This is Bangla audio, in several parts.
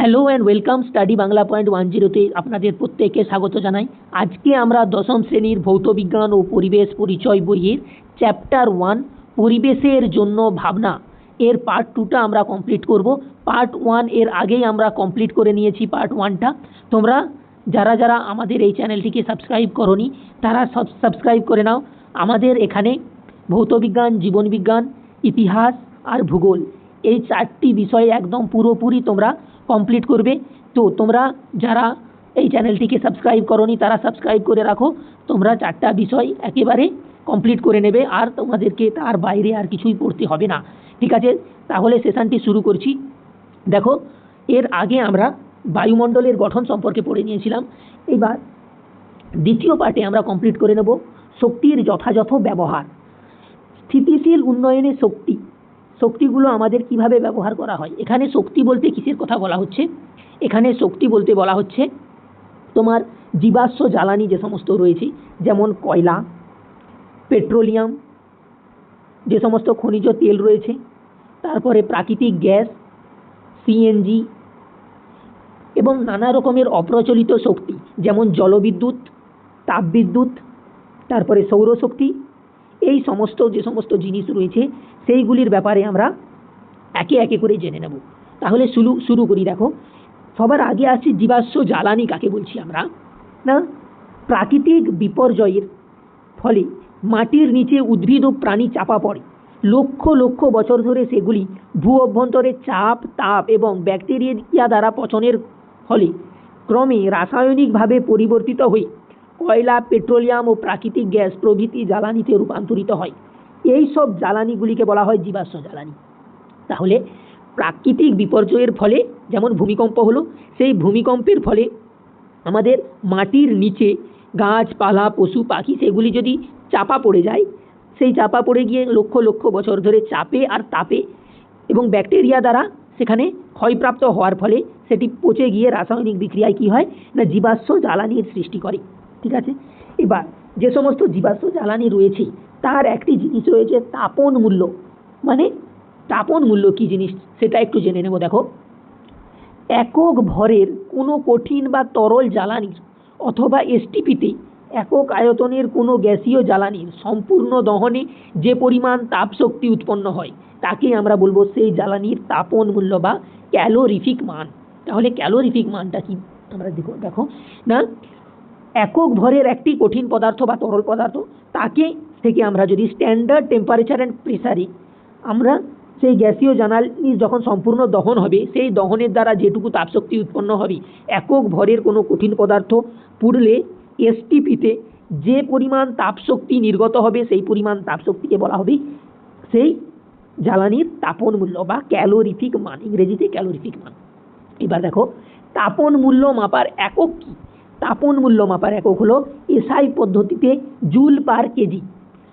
Hello and welcome study Bangla point 10-তে আপনাদের প্রত্যেককে স্বাগত জানাই। আজকে আমরা দশম শ্রেণীর ভৌতবিজ্ঞান ও পরিবেশ পরিচয় বইয়ের চ্যাপ্টার 1 পরিবেশের জন্য ভাবনা এর পার্ট 2টা আমরা কমপ্লিট করব। পার্ট 1 এর আগেই আমরা কমপ্লিট করে নিয়েছি পার্ট 1টা। তোমরা যারা যারা আমাদের এই চ্যানেলটিকে সাবস্ক্রাইব করোনি তারা সাবস্ক্রাইব করে নাও। আমাদের এখানে ভৌতবিজ্ঞান, জীবনবিজ্ঞান, ইতিহাস আর ভূগোল এই 4টি বিষয় একদম পুরোপুরি তোমরা কমপ্লিট করবে। তো তোমরা যারা এই চ্যানেলটিকে সাবস্ক্রাইব করোনি তারা সাবস্ক্রাইব করে রাখো। তোমরা 4টা বিষয় একেবারে কমপ্লিট করে নেবে, আর তোমাদেরকে তার বাইরে আর কিছুই পড়তে হবে না। ঠিক আছে, তাহলে সেশনটি শুরু করছি। দেখো, এর আগে আমরা বায়ুমণ্ডলের গঠন সম্পর্কে পড়ে নিয়েছিলাম। এবার দ্বিতীয় পার্টে আমরা কমপ্লিট করে নেব শক্তির যথাযথ ব্যবহার। স্থিতিশীল উন্নয়নে শক্তিগুলো আমাদের কিভাবে ব্যবহার করা হয়। এখানে শক্তি বলতে কিসের কথা বলা হচ্ছে? এখানে শক্তি বলতে বলা হচ্ছে তোমার জীবাশ্ম জ্বালানি যে সমস্ত রয়েছে, যেমন কয়লা, পেট্রোলিয়াম, যে সমস্ত খনিজ তেল রয়েছে, তারপরে প্রাকৃতিক গ্যাস, সিএনজি এবং নানা রকমের অপ্রচলিত শক্তি যেমন জলবিদ্যুৎ, তাপবিদ্যুৎ, তারপরে সৌরশক্তি, এই সমস্ত যে সমস্ত জিনিস রয়েছে সেইগুলির ব্যাপারে আমরা একে একে করে জেনে নেব। তাহলে শুরু করি। দেখো, সবার আগে আসছে জীবাশ্ম জ্বালানি কাকে বলছি আমরা না। প্রাকৃতিক বিপর্যয়ের ফলে মাটির নিচে উদ্ভিদ ও প্রাণী চাপা পড়ে। লক্ষ লক্ষ বছর ধরে সেগুলি ভূ অভ্যন্তরে চাপ, তাপ এবং ব্যাকটেরিয়া দ্বারা পচনের ফলে ক্রমে রাসায়নিকভাবে পরিবর্তিত হয়ে কয়লা, পেট্রোলিয়াম ও প্রাকৃতিক গ্যাস প্রভৃতি জ্বালানিতে রূপান্তরিত হয়। এই সব জ্বালানিগুলিকে বলা হয় জীবাশ্ম জ্বালানি। তাহলে প্রাকৃতিক বিপর্যয়ের ফলে, যেমন ভূমিকম্প হলো, সেই ভূমিকম্পের ফলে আমাদের মাটির নিচে গাছপালা, পশু পাখি সেগুলি যদি চাপা পড়ে যায়, সেই চাপা পড়ে গিয়ে লক্ষ লক্ষ বছর ধরে চাপে আর তাপে এবং ব্যাকটেরিয়া দ্বারা সেখানে ক্ষয়প্রাপ্ত হওয়ার ফলে সেটি পচে গিয়ে রাসায়নিক বিক্রিয়ায় কী হয় না, জীবাশ্ম জ্বালানির সৃষ্টি করে। ঠিক আছে, এবার যে সমস্ত জীবাশ্ম জ্বালানি রয়েছে তার একটি জিনিস রয়েছে তাপন মূল্য। মানে তাপন মূল্য কী জিনিস সেটা একটু জেনে নেব। দেখো, একক ভরের কোনো কঠিন বা তরল জ্বালানির অথবা এসটিপিতে একক আয়তনের কোনো গ্যাসীয় জ্বালানির সম্পূর্ণ দহনে যে পরিমাণ তাপশক্তি উৎপন্ন হয় তাকে আমরা বলবো সেই জ্বালানির তাপন মূল্য বা ক্যালোরিফিক মান। তাহলে ক্যালোরিফিক মানটা কি আমরা দেখো না, একক ভরের একটি কঠিন পদার্থ বা তরল পদার্থ তাকে থেকে আমরা যদি স্ট্যান্ডার্ড টেম্পারেচার অ্যান্ড প্রেসারে আমরা সেই গ্যাসীয় জ্বালানি যখন সম্পূর্ণ দহন হবে, সেই দহনের দ্বারা যেটুকু তাপশক্তি উৎপন্ন হবে, একক ভরের কোনো কঠিন পদার্থ পুড়লে এসটিপিতে যে পরিমাণ তাপশক্তি নির্গত হবে সেই পরিমাণ তাপশক্তিকে বলা হবে সেই জ্বালানির তাপন মূল্য বা ক্যালোরিফিক মান, ইংরেজিতে ক্যালোরিফিক মান। এবার দেখো, তাপন মূল্য মাপার একক কি? তাপন মূল্য মাপার একক হলো এসআই পদ্ধতিতে জুল পার কেজি।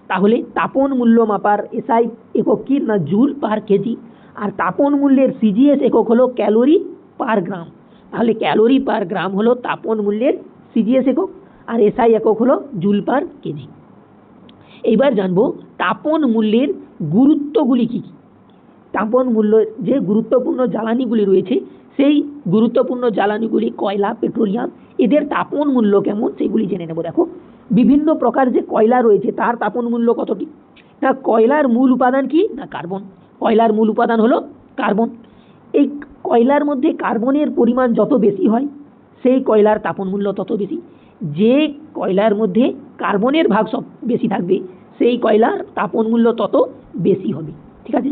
তাহলে তাপন মূল্য মাপার এসআই একক কি না, জুল পার কেজি। আর তাপন মূল্যের সিজিএস একক হলো ক্যালোরি পার গ্রাম। তাহলে ক্যালোরি পার গ্রাম হলো তাপন মূল্যের সিজিএস একক, আর এসআই একক হলো জুল পার কেজি। এইবার জানবো তাপন মূল্যের গুরুত্বগুলি কী কী। তাপন মূল্যের যে গুরুত্বপূর্ণ জ্বালানিগুলি রয়েছে সেই গুরুত্বপূর্ণ জ্বালানিগুলি কয়লা, পেট্রোলিয়াম, এদের তাপন মূল্য কেমন সেগুলি জেনে নেব। দেখো, বিভিন্ন প্রকার যে কয়লা রয়েছে তার তাপন মূল্য কতটি না, কয়লার মূল উপাদান কি না, কার্বন। কয়লার মূল উপাদান হলো কার্বন। এই কয়লার মধ্যে কার্বনের পরিমাণ যত বেশি হয় সেই কয়লার তাপন মূল্য তত বেশি। যে কয়লার মধ্যে কার্বনের ভাগ সব বেশি থাকবে সেই কয়লার তাপন মূল্য তত বেশি হবে। ঠিক আছে,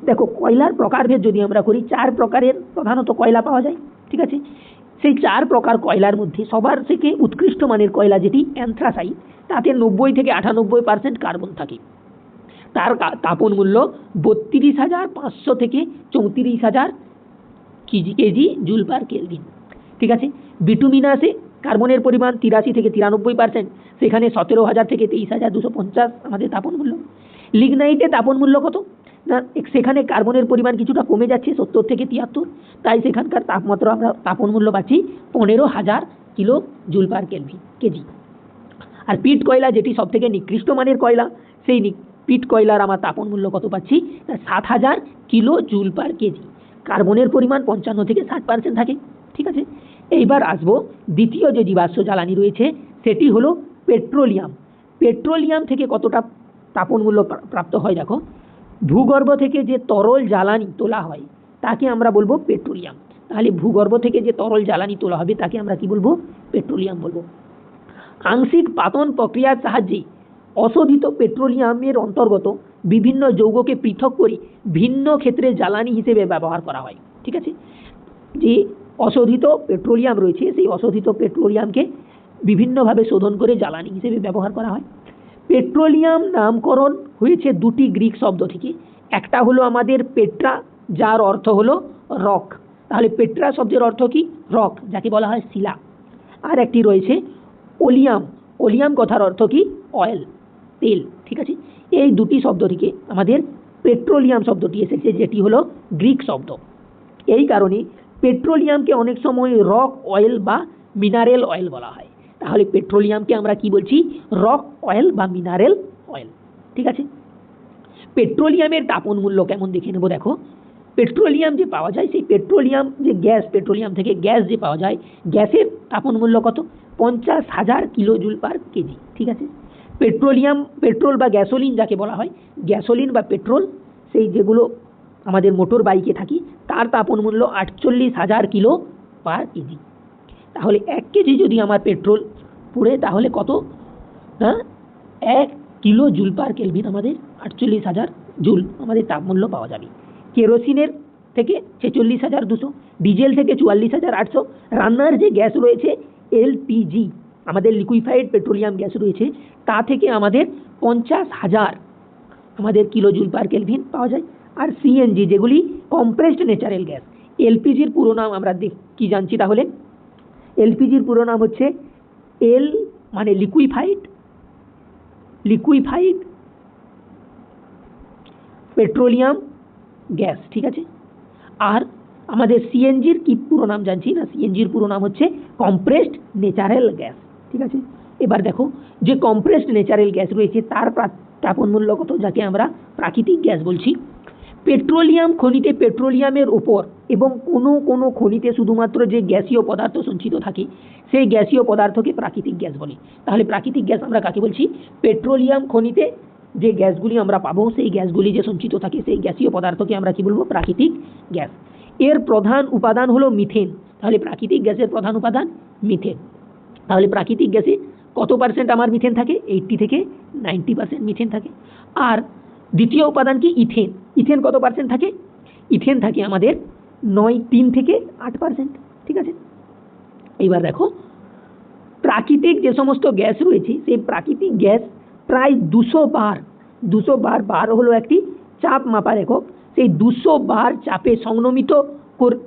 দেখো কয়লার প্রকারভেদ যদি আমরা করি, 4 প্রকারের প্রধানত কয়লা পাওয়া যায়। ঠিক আছে, সেই 4 প্রকার কয়লার মধ্যে সবার থেকে উৎকৃষ্ট মানের কয়লা যেটি অ্যান্থ্রাসাইট, তাতে 90 থেকে 98% কার্বন থাকে। তার তাপন মূল্য 32,500 থেকে 34,000 কেজি জুল পার কেলভিন। ঠিক আছে, বিটুমিনাসে কার্বনের পরিমাণ 83 থেকে 93%, সেখানে 17,000 থেকে 23,250 আমাদের তাপন মূল্য। লিগনাইটে তাপন মূল্য কত না, সেখানে কার্বনের পরিমাণ কিছুটা কমে যাচ্ছে 70 থেকে 73, তাই সেখানকার তাপমাত্রা আমরা তাপন মূল্য পাচ্ছি 15,000 কিলো জুল পার কেজি। আর পিট কয়লা যেটি সব থেকে নিকৃষ্ট মানের কয়লা, সেই পিট কয়লার আমার তাপন মূল্য কত পাচ্ছি না, 7,000 কিলো জুল পার কেজি। কার্বনের পরিমাণ 55 থেকে 60% থাকে। ঠিক আছে, এইবার আসবো দ্বিতীয় যে জীবাশ্ম জ্বালানি রয়েছে সেটি হলো পেট্রোলিয়াম। পেট্রোলিয়াম থেকে কতটা তাপন মূল্য প্রাপ্ত হয় দেখো, ভূগর্ভ থেকে যে তরল জ্বালানি তোলা হয় তাকে আমরা বলবো পেট্রোলিয়াম। তাহলে ভূগর্ভ থেকে যে তরল জ্বালানি তোলা হবে তাকে আমরা কি বলবো? পেট্রোলিয়াম বলবো। আংশিক পাতন প্রক্রিয়ার সাহায্যে অশোধিত পেট্রোলিয়ামের অন্তর্গত বিভিন্ন যৌগকে পৃথক করে ভিন্ন ক্ষেত্রে জ্বালানি হিসেবে ব্যবহার করা হয়। ঠিক আছে, যে অশোধিত পেট্রোলিয়াম রয়েছে সেই অশোধিত পেট্রোলিয়ামকে বিভিন্নভাবে শোধন করে জ্বালানি হিসেবে ব্যবহার করা হয়। পেট্রোলিয়াম নামকরণ হয়েছে দুটি গ্রিক শব্দ থেকে। একটা হলো আমাদের পেট্রা, যার অর্থ হলো রক। তাহলে পেট্রা শব্দের অর্থ কি? রক, যাকে বলা হয় শিলা। আর একটি রয়েছে ওলিয়াম। ওলিয়াম কথার অর্থ কি? অয়েল, তেল। ঠিক আছে, এই দুটি শব্দ থেকে আমাদের পেট্রোলিয়াম শব্দটি এসেছে, যেটি হলো গ্রিক শব্দ। এই কারণে পেট্রোলিয়ামকে অনেক সময় রক অয়েল বা মিনারেল অয়েল বলা হয়। তাহলে পেট্রোলিয়ামকে আমরা কি বলছি? রক অয়েল বা মিনারেল অয়েল। ঠিক আছে, পেট্রোলিয়ামের তাপন মূল্য কেমন দেখে নেব। দেখো, পেট্রোলিয়াম যে পাওয়া যায় সেই পেট্রোলিয়াম যে গ্যাস, পেট্রোলিয়াম থেকে গ্যাস যে পাওয়া যায়, গ্যাসের তাপন মূল্য কত? 50,000 কিলোজুল পার কেজি। ঠিক আছে, পেট্রোল বা গ্যাসোলিন যাকে বলা হয়, গ্যাসোলিন বা পেট্রোল, সেই যেগুলো আমাদের মোটর বাইকে থাকি, তার তাপন মূল্য 48,000 কিলো পার কেজি। তাহলে 1 কেজি যদি আমার পেট্রোল পুড়ে তাহলে কত? না, 1 কিলো জুল পার কেলভিন, আমাদের 48,000 জুল আমাদের তাপমূল্য পাওয়া যাবে। কেরোসিনের থেকে 46,200, ডিজেল থেকে 44,800, রান্নার যে গ্যাস রয়েছে এলপিজি, আমাদের লিকুইফাইড পেট্রোলিয়াম গ্যাস রয়েছে, তা থেকে আমাদের 50,000 আমাদের কিলো জুল পার কেলভিন পাওয়া যায়। আর সিএনজি, যেগুলি কম্প্রেসড ন্যাচারাল গ্যাস। এলপিজির পুরো নাম আমরা কি জানছি তাহলে? এলপিজির পুরো নাম হচ্ছে এল মানে লিকুইফাইড পেট্রোলিয়াম গ্যাস। ঠিক আছে, আর আমাদের সিএনজির কি পুরো নাম জানছি না? সিএনজির পুরো নাম হচ্ছে কম্প্রেসড ন্যাচারাল গ্যাস। ঠিক আছে, এবার দেখো, যে কম্প্রেসড ন্যাচারাল গ্যাস রয়েছে তার তাপন মূল্য কত, যাকে আমরা প্রাকৃতিক গ্যাস বলছি। পেট্রোলিয়াম খনিতে পেট্রোলিয়ামের ওপর এবং কোনো খনিতে শুধুমাত্র যে গ্যাসীয় পদার্থ সঞ্চিত থাকে সেই গ্যাসীয় পদার্থকে প্রাকৃতিক গ্যাস বলে। তাহলে প্রাকৃতিক গ্যাস আমরা কাকে বলছি? পেট্রোলিয়াম খনিতে যে গ্যাসগুলি আমরা পাবো, সেই গ্যাসগুলি যে সঞ্চিত থাকে সেই গ্যাসীয় পদার্থকে আমরা কি বলবো? প্রাকৃতিক গ্যাস। এর প্রধান উপাদান হলো মিথেন। তাহলে প্রাকৃতিক গ্যাসের প্রধান উপাদান মিথেন। তাহলে প্রাকৃতিক গ্যাসে কত পার্সেন্ট আমার মিথেন থাকে? 80 থেকে 90% মিথেন থাকে। আর দ্বিতীয় উপাদান কি? ইথেন। ইথেন কত পার্সেন্ট থাকে? ইথেন থাকে আমাদের 3 থেকে 8%। ঠিক আছে, এবার দেখো, প্রাকৃতিক যে সমস্ত গ্যাস রয়েছে সেই প্রাকৃতিক গ্যাস প্রায় 200 বার হলো একটি চাপ মাপার একক। সেই 200 বার চাপে সংনমিত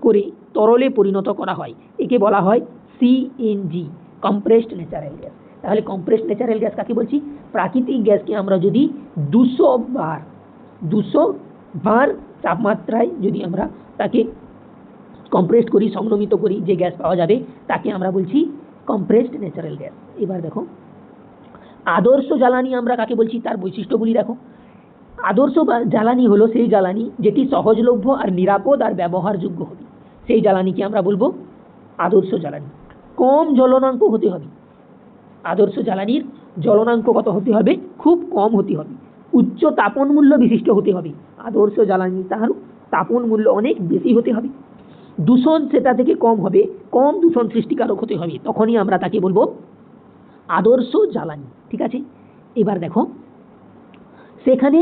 করে তরলে পরিণত করা হয়। একে বলা হয় সিএনজি, কম্প্রেসড ন্যাচারাল গ্যাস। তাহলে কম্প্রেসড ন্যাচারাল গ্যাস কাকে বলছি? প্রাকৃতিক গ্যাসকে আমরা যদি 200 বার তাপমাত্রায় যদি আমরা তাকে কম্প্রেসড করি, সংনমিত করি, যে গ্যাস পাওয়া যাবে তাকে আমরা বলছি কম্প্রেসড ন্যাচারাল গ্যাস। এবার দেখো, আদর্শ জ্বালানি আমরা কাকে বলছি তার বৈশিষ্ট্যগুলি দেখো। আদর্শ জ্বালানি হলো সেই জ্বালানি যেটি সহজলভ্য আর নিরাপদ আর ব্যবহারযোগ্য হবে, সেই জ্বালানিকে আমরা বলবো আদর্শ জ্বালানি। কম জ্বলনাঙ্ক হতে হবে। আদর্শ জ্বালানির জ্বলনাঙ্ক কত হতে হবে? খুব কম হতে হবে। উচ্চ তাপন মূল্য বিশিষ্ট হতে হবে। আদর্শ জ্বালানি তার তাপন মূল্য অনেক বেশি হতে হবে। দূষণ সেটা থেকে কম হবে, কম দূষণ সৃষ্টিকারক হতে হবে, তখনই আমরা তাকে বলবো আদর্শ জ্বালানি। ঠিক আছে, এবার দেখো, সেখানে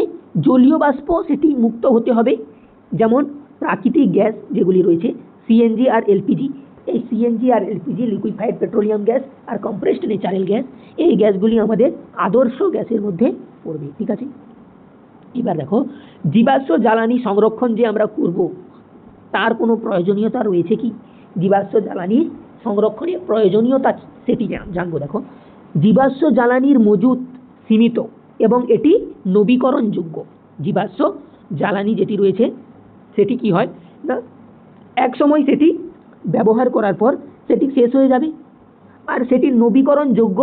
জলীয় বাষ্প সেটি মুক্ত হতে হবে। যেমন প্রাকৃতিক গ্যাস যেগুলি রয়েছে সিএনজি আর এলপিজি, এই সিএনজি আর এলপিজি লিকুইফাইড পেট্রোলিয়াম গ্যাস আর কম্প্রেসড ন্যাচারাল গ্যাস, এই গ্যাসগুলি আমাদের আদর্শ গ্যাসের মধ্যে পড়বে। ঠিক আছে, এবার দেখো, জীবাশ্ম জ্বালানি সংরক্ষণ যে আমরা করব তার কোনো প্রয়োজনীয়তা রয়েছে কি? জীবাশ্ম জ্বালানি সংরক্ষণের প্রয়োজনীয়তা কি সেটি জানবো। দেখো, জীবাশ্ম জ্বালানির মজুত সীমিত এবং এটি নবীকরণযোগ্য। জীবাশ্ম জ্বালানি যেটি রয়েছে সেটি কি হয় না, এক সময় সেটি ব্যবহার করার পর সেটি শেষ হয়ে যাবে, আর সেটি নবীকরণযোগ্য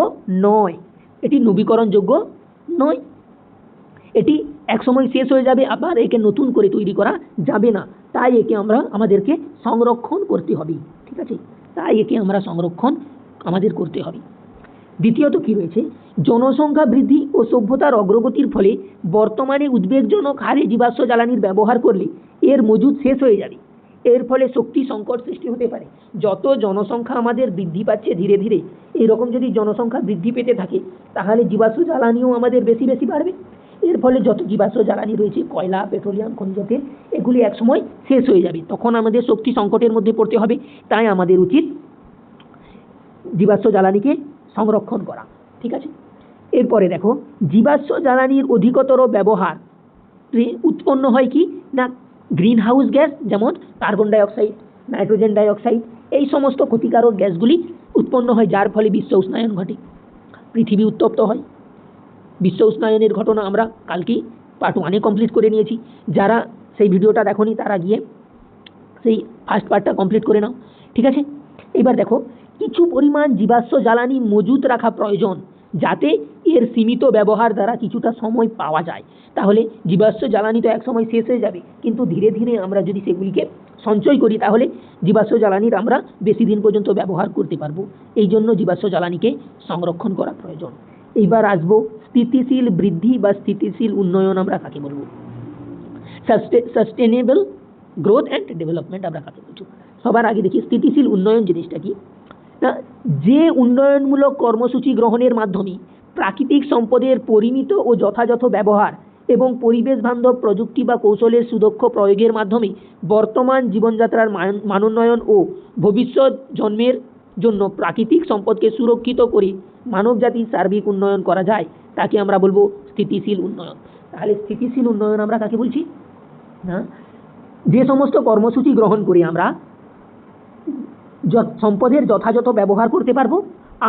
নয়। এটি নবীকরণযোগ্য নয়। এটি একসময় শেষ হয়ে যাবে, আবার একে নতুন করে তৈরি করা যাবে না, তাই একে আমাদেরকে সংরক্ষণ করতে হবে। ঠিক আছে, তাই একে আমরা সংরক্ষণ আমাদের করতে হবে। দ্বিতীয়ত কি রয়েছে, জনসংখ্যা বৃদ্ধি ও সভ্যতার অগ্রগতির ফলে বর্তমানে উদ্বেগজনক হারে জীবাশ্ম জ্বালানির ব্যবহার করলে এর মজুদ শেষ হয়ে যাবে। এর ফলে শক্তি সংকট সৃষ্টি হতে পারে। যত জনসংখ্যা আমাদের বৃদ্ধি পাচ্ছে ধীরে ধীরে, এইরকম যদি জনসংখ্যা বৃদ্ধি পেতে থাকে তাহলে জীবাশ্ম জ্বালানিও আমাদের বেশি বেশি বাড়বে। এর ফলে যত জীবাশ্ম জ্বালানি রয়েছে, কয়লা, পেট্রোলিয়াম, খনিজ তেল, এগুলি একসময় শেষ হয়ে যাবে, তখন আমাদের শক্তি সংকটের মধ্যে পড়তে হবে। তাই আমাদের উচিত জীবাশ্ম জ্বালানিকে সংরক্ষণ করা। ঠিক আছে, এরপরে দেখো, জীবাশ্ম জ্বালানির অধিকতর ব্যবহার উৎপন্ন হয় কি না, গ্রিন হাউস গ্যাস, যেমন কার্বন ডাইঅক্সাইড, নাইট্রোজেন ডাইঅক্সাইড, এই সমস্ত ক্ষতিকারক গ্যাসগুলি উৎপন্ন হয়, যার ফলে বিশ্ব উষ্ণায়ন ঘটে, পৃথিবী উত্তপ্ত হয়। বিশ্ব উষ্ণায়নের ঘটনা আমরা কালকেই পার্ট 1-এ কমপ্লিট করে নিয়েছি। যারা সেই ভিডিওটা দেখোনি তারা গিয়ে সেই ফার্স্ট পার্টটা কমপ্লিট করে নাও। ঠিক আছে, এবার দেখো, কিছু পরিমাণ জীবাশ্ম জ্বালানি মজুত রাখা প্রয়োজন, যাতে এর সীমিত ব্যবহার দ্বারা কিছুটা সময় পাওয়া যায়। তাহলে জীবাশ্ম জ্বালানি তো এক সময় শেষ হয়ে যাবে, কিন্তু ধীরে ধীরে আমরা যদি সেগুলিকে সঞ্চয় করি তাহলে জীবাশ্ম জ্বালানির আমরা বেশি দিন পর্যন্ত ব্যবহার করতে পারবো। এই জন্য জীবাশ্ম জ্বালানিকে সংরক্ষণ করা প্রয়োজন। এইবার আসবো স্থিতিশীল বৃদ্ধি বা স্থিতিশীল উন্নয়ন আমরা কাকে বলবো, সাস্টেনেবল গ্রোথ অ্যান্ড ডেভেলপমেন্ট আমরা কাকে বলছি। সবার আগে দেখি স্থিতিশীল উন্নয়ন জিনিসটা কি না, যে উন্নয়নমূলক কর্মসূচি গ্রহণের মাধ্যমে প্রাকৃতিক সম্পদের পরিমিত ও যথাযথ ব্যবহার এবং পরিবেশ বান্ধব প্রযুক্তি বা কৌশলের সুদক্ষ প্রয়োগের মাধ্যমে বর্তমান জীবনযাত্রার মানোন্নয়ন ও ভবিষ্যৎ জন্মের জন্য প্রাকৃতিক সম্পদকে সুরক্ষিত করে মানবজাতির সার্বিক উন্নয়ন করা যায়, তাকে আমরা বলবো স্থিতিশীল উন্নয়ন। তাহলে স্থিতিশীল উন্নয়ন আমরা কাকে বলছি না, যে সমস্ত কর্মসূচি গ্রহণ করে আমরা সম্পদের যথাযথ ব্যবহার করতে পারবো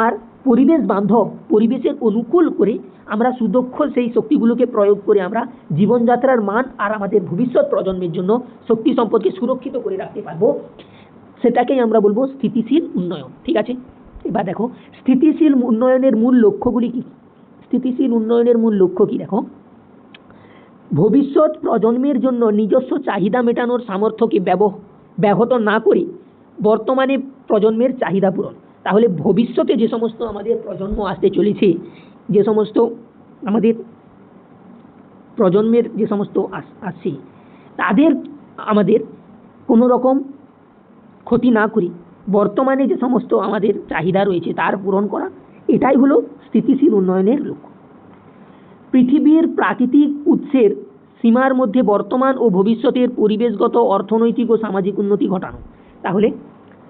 আর পরিবেশ বান্ধব, পরিবেশের অনুকূল করে আমরা সুদক্ষ সেই শক্তিগুলোকে প্রয়োগ করে আমরা জীবনযাত্রার মান আর আমাদের ভবিষ্যৎ প্রজন্মের জন্য শক্তি সম্পদকে সুরক্ষিত করে রাখতে পারবো, সেটাকেই আমরা বলবো স্থিতিশীল উন্নয়ন। ঠিক আছে, এবার দেখো স্থিতিশীল উন্নয়নের মূল লক্ষ্যগুলি কি। স্থিতিশীল উন্নয়নের মূল লক্ষ্য কি, দেখো, ভবিষ্যৎ প্রজন্মের জন্য নিজস্ব চাহিদা মেটানোর সামর্থ্যকে ব্যাহত না করে বর্তমানে প্রজন্মের চাহিদা পূরণ। তাহলে ভবিষ্যতে যে সমস্ত আমাদের প্রজন্ম আসতে চলেছে, যে সমস্ত আমাদের প্রজন্মের যে সমস্ত আসছে, তাদের আমাদের কোনো রকম ক্ষতি না করি বর্তমানে যে সমস্ত আমাদের চাহিদা রয়েছে তার পূরণ করা, এটাই হলো স্থিতিশীল উন্নয়নের লক্ষ্য। পৃথিবীর প্রাকৃতিক উৎসের সীমার মধ্যে বর্তমান ও ভবিষ্যতের পরিবেশগত, অর্থনৈতিক ও সামাজিক উন্নতি ঘটানো। তাহলে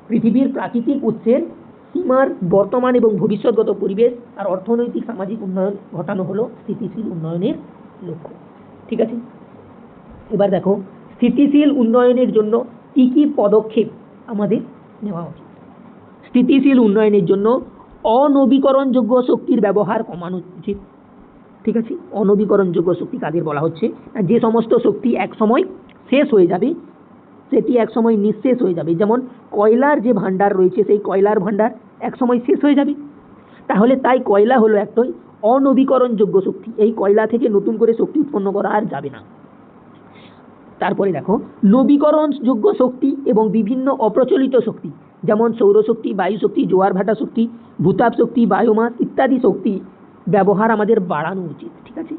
পৃথিবীর প্রাকৃতিক উৎসের সীমার বর্তমান এবং ভবিষ্যৎগত পরিবেশ আর অর্থনৈতিক সামাজিক উন্নয়ন ঘটানো হলো স্থিতিশীল উন্নয়নের লক্ষ্য। ঠিক আছে, এবার দেখো স্থিতিশীল উন্নয়নের জন্য কি কি পদক্ষেপ আমাদের নেওয়া উচিত। স্থিতিশীল উন্নয়নের জন্য অনবীকরণযোগ্য শক্তির ব্যবহার কমানো উচিত। ঠিক আছে, অনবীকরণযোগ্য শক্তি কাদের বলা হচ্ছে, যে সমস্ত শক্তি এক সময় শেষ হয়ে যাবে, সেটি এক সময় নিঃশেষ হয়ে যাবে। যেমন কয়লার যে ভান্ডার রয়েছে, সেই কয়লার ভান্ডার এক সময় শেষ হয়ে যাবে, তাহলে তাই কয়লা হলো একটাই অনবীকরণযোগ্য শক্তি। এই কয়লা থেকে নতুন করে শক্তি উৎপন্ন করা আর যাবে না। তারপরে দেখো নবীকরণযোগ্য শক্তি এবং বিভিন্ন অপ্রচলিত শক্তি, যেমন সৌরশক্তি, বায়ু শক্তি, জোয়ার ভাটা শক্তি, ভূতাপ শক্তি, বায়োমাস ইত্যাদি শক্তি ব্যবহার আমাদের বাড়ানো উচিত। ঠিক আছে,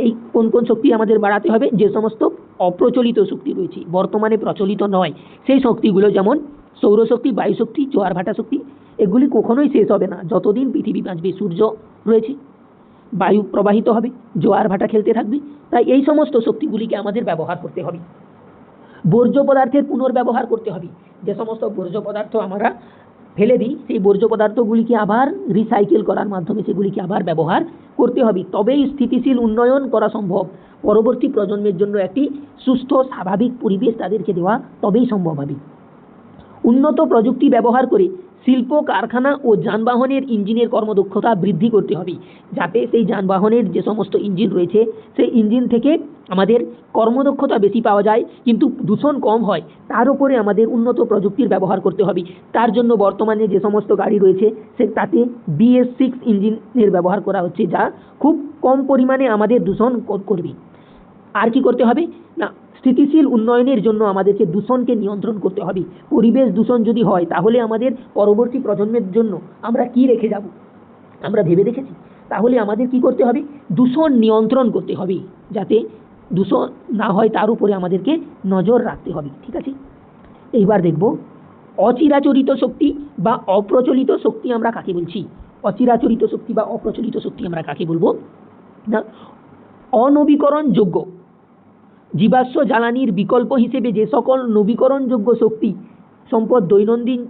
এই কোন কোন শক্তি আমাদের বাড়াতে হবে, যে সমস্ত অপ্রচলিত শক্তি রয়েছে, বর্তমানে প্রচলিত নয়, সেই শক্তিগুলো, যেমন সৌরশক্তি, বায়ু শক্তি, জোয়ার ভাটা শক্তি, এগুলি কখনোই শেষ হবে না যতদিন পৃথিবী বাঁচবে। সূর্য রয়েছে, বায়ু প্রবাহিত হবে, জোয়ার ভাটা খেলতে থাকবে, তাই এই সমস্ত শক্তিগুলিকে আমাদের ব্যবহার করতে হবে। বর্জ্য পদার্থের পুনর্ব্যবহার করতে হবে। যে সমস্ত বর্জ্য পদার্থ আমরা ফেলে দিই, সেই বর্জ্য পদার্থগুলিকে আবার রিসাইকেল করার মাধ্যমে সেগুলিকে আবার ব্যবহার করতে হবে, তবেই স্থিতিশীল উন্নয়ন করা সম্ভব। পরবর্তী প্রজন্মের জন্য একটি সুস্থ স্বাভাবিক পরিবেশ তাদেরকে দেওয়া তবেই সম্ভব হবে। উন্নত প্রযুক্তি ব্যবহার করে শিল্প কারখানা ও যানবাহনের ইঞ্জিনের কর্মদক্ষতা বৃদ্ধি করতে হবে, যাতে সেই যানবাহনের যে সমস্ত ইঞ্জিন রয়েছে সেই ইঞ্জিন থেকে আমাদের কর্মদক্ষতা বেশি পাওয়া যায় কিন্তু দূষণ কম হয়, তার উপরে আমাদের উন্নত প্রযুক্তির ব্যবহার করতে হবে। তার জন্য বর্তমানে যে সমস্ত গাড়ি রয়েছে তাতে BS6 ইঞ্জিনের ব্যবহার করা হচ্ছে, যা খুব কম পরিমাণে আমাদের দূষণ করবে। আর কি করতে হবে না, স্থিতিশীল উন্নয়নের জন্য আমাদেরকে দূষণকে নিয়ন্ত্রণ করতে হবে। পরিবেশ দূষণ যদি হয় তাহলে আমাদের পরবর্তী প্রজন্মের জন্য আমরা কি রেখে যাব, আমরা ভেবে দেখেছি? তাহলে আমাদের কি করতে হবে, দূষণ নিয়ন্ত্রণ করতে হবে, যাতে দূষণ না হয় তার উপরে আমাদেরকে নজর রাখতে হবে। ঠিক আছে, এইবার দেখব অচিরাচরিত শক্তি বা অপ্রচলিত শক্তি আমরা কাকে বলছি। অচিরাচরিত শক্তি বা অপ্রচলিত শক্তি আমরা কাকে বলবো না, অনবীকরণযোগ্য জীবাশ্ম জ্বালানির বিকল্প হিসেবে যে সকল নবীকরণযোগ্য শক্তি সম্পদ দৈনন্দিন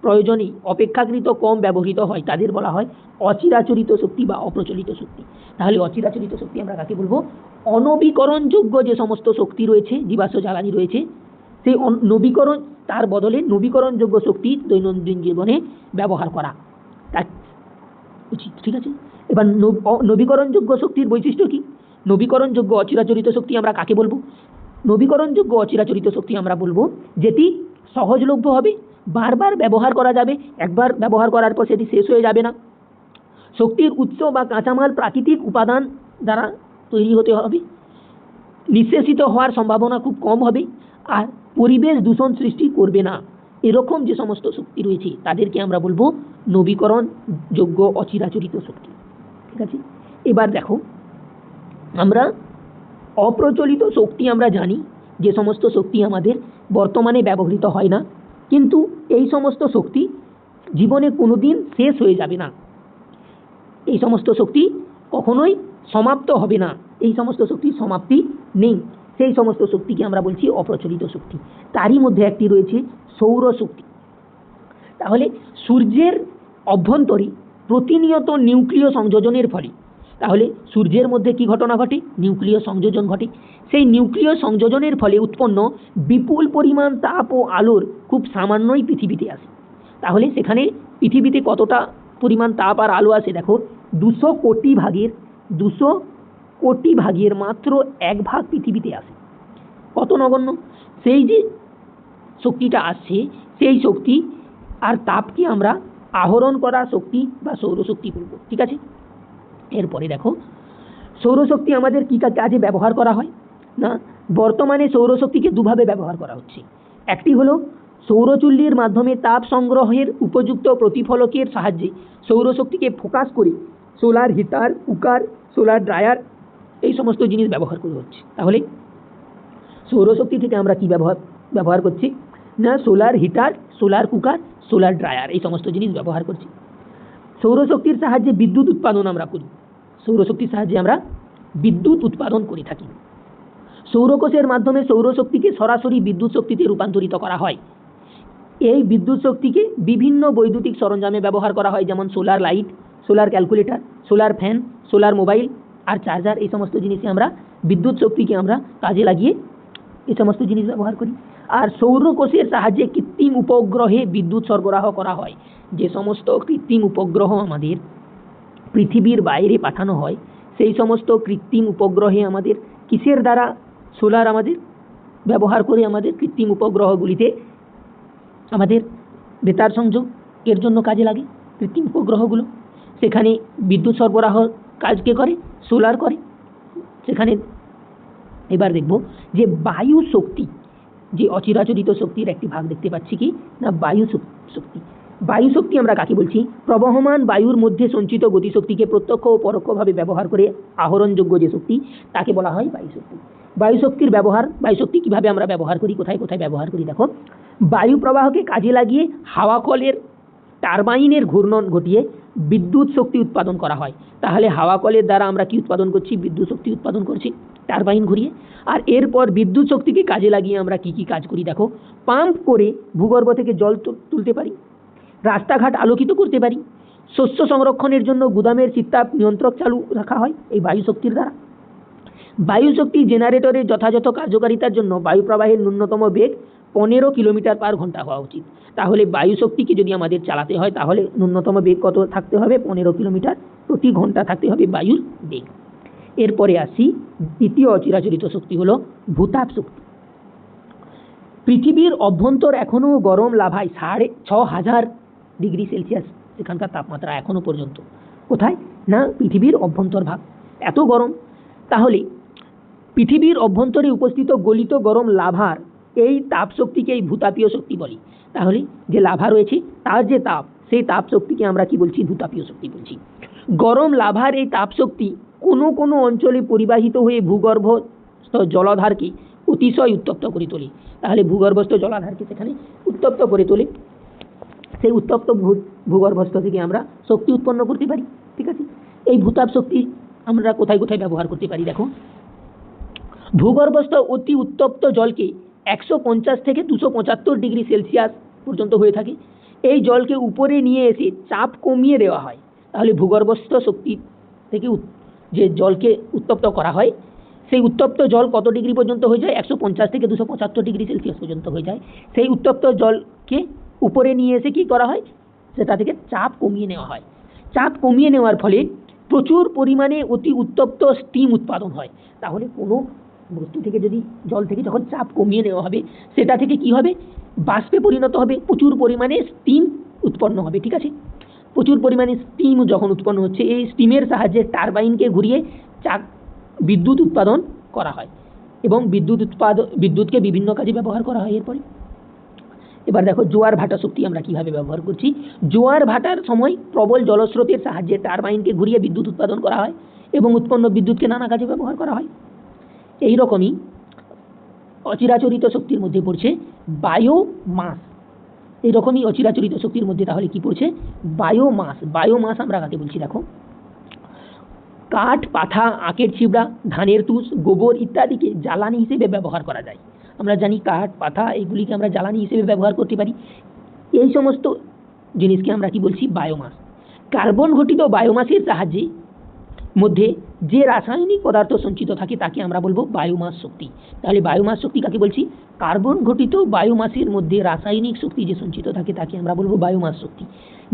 প্রয়োজনে অপেক্ষাকৃত কম ব্যবহৃত হয় তাদের বলা হয় অচিরাচরিত শক্তি বা অপ্রচলিত শক্তি। তাহলে অচিরাচরিত শক্তি আমরা কাকে বলবো, অনবীকরণযোগ্য যে সমস্ত শক্তি রয়েছে, জীবাশ্ম জ্বালানি রয়েছে, সেই নবীকরণ, তার বদলে নবীকরণযোগ্য শক্তি দৈনন্দিন জীবনে ব্যবহার করা তা উচিত। ঠিক আছে, এবার নবীকরণযোগ্য শক্তির বৈশিষ্ট্য কি? নবীকরণযোগ্য অচিরাচরিত শক্তি আমরা কাকে বলবো? নবীকরণযোগ্য অচিরাচরিত শক্তি আমরা বলবো যেটি সহজলভ্য হবে, বারবার ব্যবহার করা যাবে, একবার ব্যবহার করার পর সেটি শেষ হয়ে যাবে না। শক্তির উৎস বা কাঁচামাল প্রাকৃতিক উপাদান দ্বারা তৈরি হতে হবে, নিঃশেষিত হওয়ার সম্ভাবনা খুব কম হবে, আর পরিবেশ দূষণ সৃষ্টি করবে না। এরকম যে সমস্ত শক্তি রয়েছে তাদেরকে আমরা বলবো নবীকরণযোগ্য অচিরাচরিত শক্তি। ঠিক আছে, এবার দেখো আমরা অপ্রচলিত শক্তি আমরা জানি যে সমস্ত শক্তি আমাদের বর্তমানে ব্যবহৃত হয় না, কিন্তু এই সমস্ত শক্তি জীবনে কোনোদিন শেষ হয়ে যাবে না, এই সমস্ত শক্তি কখনোই সমাপ্ত হবে না, এই সমস্ত শক্তির সমাপ্তি নেই, সেই সমস্ত শক্তিকে আমরা বলছি অপ্রচলিত শক্তি। তারই মধ্যে একটি রয়েছে সৌরশক্তি। তাহলে সূর্যের অভ্যন্তরে প্রতিনিয়ত নিউক্লিয় সংযোজনের ফলে, তাহলে সূর্যের মধ্যে কি ঘটনা ঘটে, নিউক্লিয় সংযোজন ঘটে, সেই নিউক্লিয় সংযোজনের ফলে উৎপন্ন বিপুল পরিমাণ তাপ ও আলোর খুব সামান্যই পৃথিবীতে আসে। তাহলে সেখানে পৃথিবীতে কতটা পরিমাণ তাপ আর আলো আসে দেখো, 200 কোটি ভাগের মাত্র 1 ভাগ পৃথিবীতে আসে। কত নগণ্য! সেই যে শক্তিটা আসছে সেই শক্তি আর তাপকে আমরা আহরণ করা শক্তি বা সৌরশক্তি বলবো। ঠিক আছে, এরপরে দেখো সৌরশক্তি আমাদের কী কাজে ব্যবহার করা হয় না, বর্তমানে সৌরশক্তিকে দুভাবে ব্যবহার করা হচ্ছে। একটি হলো সৌরচুল্লির মাধ্যমে তাপ সংগ্রহের উপযুক্ত প্রতিফলকের সাহায্যে সৌরশক্তিকে ফোকাস করে solar heater, cooker, solar dryer এই সমস্ত জিনিস ব্যবহার করা হচ্ছে। তাহলে সৌরশক্তি থেকে আমরা কি ব্যবহার করছি না, solar heater, solar cooker, solar dryer এই সমস্ত জিনিস ব্যবহার করছি। সৌরশক্তির সাহায্যে বিদ্যুৎ উৎপাদন আমরা করি, সৌরশক্তির সাহায্যে আমরা বিদ্যুৎ উৎপাদন করে থাকি। সৌরকোষের মাধ্যমে সৌরশক্তিকে সরাসরি বিদ্যুৎ শক্তিতে রূপান্তরিত করা হয়। এই বিদ্যুৎ শক্তিকে বিভিন্ন বৈদ্যুতিক সরঞ্জামে ব্যবহার করা হয়, যেমন solar light, solar calculator, solar fan, solar mobile আর চার্জার, এই সমস্ত জিনিসে আমরা বিদ্যুৎ শক্তিকে আমরা কাজে লাগিয়ে এই সমস্ত জিনিস ব্যবহার করি। আর সৌরকোষের সাহায্যে কৃত্রিম উপগ্রহে বিদ্যুৎ সরবরাহ করা হয়। যে সমস্ত কৃত্রিম উপগ্রহ আমাদের পৃথিবীর বাইরে পাঠানো হয়, সেই সমস্ত কৃত্রিম উপগ্রহে আমাদের কিসের দ্বারা সোলার আমাদের ব্যবহার করে আমাদের কৃত্রিম উপগ্রহগুলিতে আমাদের বেতার সংযোগ এর জন্য কাজে লাগে কৃত্রিম উপগ্রহগুলো। সেখানে বিদ্যুৎ সরবরাহ কাজকে করে সোলার করে সেখানে। এবার দেখব যে বায়ু শক্তি, যে অচিরাচরিত শক্তির একটি ভাগ দেখতে পাচ্ছি কি না, বায়ু শক্তি। বায়ু শক্তি আমরা কাকে বলছি? প্রবহমান বায়ুর মধ্যে সঞ্চিত গতিশক্তিকে প্রত্যক্ষ ও পরোক্ষভাবে ব্যবহার করে আহরণযোগ্য যে শক্তি তাকে বলা হয় বায়ু শক্তি। বায়ু শক্তির ব্যবহার, বায়ু শক্তি কীভাবে আমরা ব্যবহার করি, কোথায় কোথায় ব্যবহার করি দেখো। বায়ু প্রবাহকে কাজে লাগিয়ে হাওয়া কলের টারবাইনের ঘূর্ণন ঘটিয়ে বিদ্যুৎ শক্তি উৎপাদন করা হয়। তাহলে হাওয়া কলের দ্বারা আমরা কি উৎপাদন করছি? বিদ্যুৎ শক্তি উৎপাদন করছি টারবাইন ঘুরিয়ে। আর এরপর বিদ্যুৎ শক্তিকে কাজে লাগিয়ে আমরা কি কি কাজ করি দেখো। পাম্প করে ভূগর্ভ থেকে জল তুলতে পারি, রাস্তাঘাট আলোকিত করতে পারি, শস্য সংরক্ষণের জন্য গুদামের শীতাপ নিয়ন্ত্রক চালু রাখা হয় এই বায়ু শক্তির দ্বারা। বায়ু শক্তি জেনারেটরের যথাযথ কার্যকারিতার জন্য বায়ু প্রবাহের ন্যূনতম বেগ 15 কিলোমিটার/ঘন্টা হওয়া উচিত। তাহলে বায়ু শক্তিকে যদি আমাদের চালাতে হয় তাহলে ন্যূনতম বেগ কত থাকতে হবে? 15 কিলোমিটার/ঘন্টা থাকতে হবে বায়ুর বেগ। এরপরে আসি দ্বিতীয় অচিরাচরিত শক্তি হলো ভূতাপ শক্তি। পৃথিবীর অভ্যন্তর এখনও গরম লাভায় 6,500 ডিগ্রি সেলসিয়াস এখানকার তাপমাত্রা এখনো পর্যন্ত। কোথায় না? পৃথিবীর অভ্যন্তর ভাগ এত গরম। তাহলে পৃথিবীর অভ্যন্তরে উপস্থিত গলিত গরম লাভার এই তাপ শক্তিকে এই ভূতাপীয় শক্তি বলি। তাহলে যে লাভা রয়েছে তার যে তাপ, সেই তাপ শক্তিকে আমরা কি বলছি? ভূতাপীয় শক্তি বলছি। গরম লাভার এই তাপ শক্তি কোনো কোনো অঞ্চলে পরিবাহিত হয়ে ভূগর্ভস্থ জলাধারকে অতিশয় উত্তপ্ত করে তোলে। তাহলে ভূগর্ভস্থ জলাধারকে সেখানে উত্তপ্ত করে তোলে। সেই উত্তপ্ত ভূগর্ভস্থ থেকে আমরা শক্তি উৎপন্ন করতে পারি। ঠিক আছে, এই ভূতাপ শক্তি আমরা কোথায় কোথায় ব্যবহার করতে পারি? দেখো, ভূগর্ভস্থ অতি উত্তপ্ত জলকে 150 থেকে 275 ডিগ্রি সেলসিয়াস পর্যন্ত হয়ে থাকে। এই জলকে উপরে নিয়ে এসে চাপ কমিয়ে দেওয়া হয়। তাহলে ভূগর্ভস্থ শক্তি থেকে যে জলকে উত্তপ্ত করা হয়, সেই উত্তপ্ত জল কত ডিগ্রি পর্যন্ত হয়ে যায়? 150 থেকে 275 ডিগ্রি সেলসিয়াস পর্যন্ত হয়ে যায়। সেই উত্তপ্ত জলকে উপরে নিয়ে এসে কি করা হয়? সেটা থেকে চাপ কমিয়ে নেওয়া হয়। চাপ কমিয়ে নেওয়ার ফলে প্রচুর পরিমাণে অতি উত্তপ্ত স্টিম উৎপাদন হয়। তাহলে কোনো বস্তু থেকে যদি জল থেকে যখন চাপ কমিয়ে নেওয়া হবে, সেটা থেকে কি হবে? বাষ্পে পরিণত হবে, প্রচুর পরিমাণে স্টিম উৎপন্ন হবে। ঠিক আছে, প্রচুর পরিমাণে স্টিম যখন উৎপন্ন হচ্ছে, এই স্টিমের সাহায্যে টারবাইনকে ঘুরিয়ে বিদ্যুৎ উৎপাদন করা হয় এবং বিদ্যুৎকে বিভিন্ন কাজে ব্যবহার করা হয়। এবার দেখো জোয়ার ভাটা শক্তি আমরা কিভাবে ব্যবহার করছি। জোয়ার ভাটার সময় প্রবল জলস্রোতের সাহায্যে টারবাইনকে ঘুরিয়ে বিদ্যুৎ উৎপাদন করা হয় এবং উৎপন্ন বিদ্যুৎকে নানা কাজে ব্যবহার করা হয়। এই রকমই অচিরাচরিত শক্তির মধ্যে পড়ছে বায়োমাস। এইরকমই অচিরাচরিত শক্তির মধ্যে তাহলে কি পড়ছে? বায়োমাস। বায়োমাস আমরা কাকে বলছি? দেখো, কাঠ, পাঠা, আখের ছিবড়া, ধানের তুষ, গোবর ইত্যাদিকে জ্বালানি হিসেবে ব্যবহার করা যায়। আমরা জানি কাঠ, পাঠা এগুলিকে আমরা জ্বালানি হিসেবে ব্যবহার করতে পারি। এই সমস্ত জিনিসকে আমরা কি বলছি? বায়োমাস। কার্বন ঘটিত বায়োমাসের সাহায্যে মধ্যে যে রাসায়নিক পদার্থ সঞ্চিত থাকে তাকে আমরা বলবো বায়োমাস শক্তি। তাহলে বায়োমাস শক্তি কাকে বলছি? কার্বন ঘটিত বায়োমাসের মধ্যে রাসায়নিক শক্তি যে সঞ্চিত থাকে তাকে আমরা বলবো বায়োমাস শক্তি।